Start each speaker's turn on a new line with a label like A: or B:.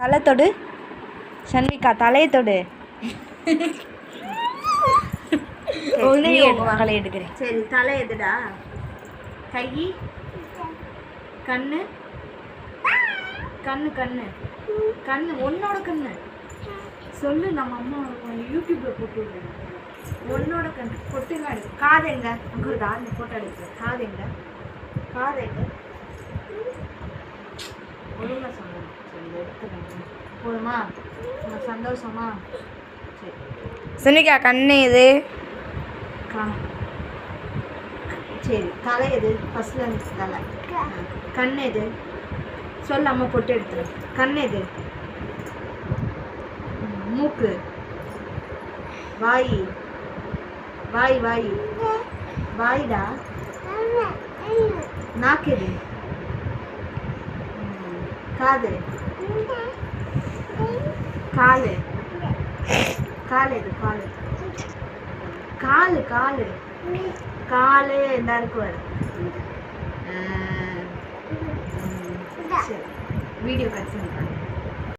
A: தலை தொடு சன்விகா, தலையை தொடு. மகளை எடுக்கிறேன்.
B: சரி, தலை எதுடா? கை, கண்ணு, கண்ணு கண்ணு கண்ணு உன்னோட கண்ணு சொல்லு. நம்ம அம்மா யூடியூப்ல போட்டு விடுறேன். உன்னோட கண்ணு பொட்டுலாம் எடுக்கு. காது எங்க? அங்கே ஒரு ஆள் போட்டோ எடுக்கிறேன். காது எங்க? காது எங்க? ஒழுங்கா சொல்லணும். சரி, எடுத்துறேன். போதுமா? உனக்கு சந்தோஷமா? சரி
A: சன்விகா, கண்ணு இது.
B: சரி, தலை எது? ஃபர்ஸ்ட்ல இருந்து தலை. கண் எது? சொல்ல, அம்மா பொட்டு எடுத்துறேன். கண் எது? மூக்கு, வாய், வாய் வாய் வாய்டா. நாக்கு எது? காது, காலு, கால் எது? காலு, காலு காலு காலு எல்லாருக்கும் வரும். வீடியோ கட் பண்ணி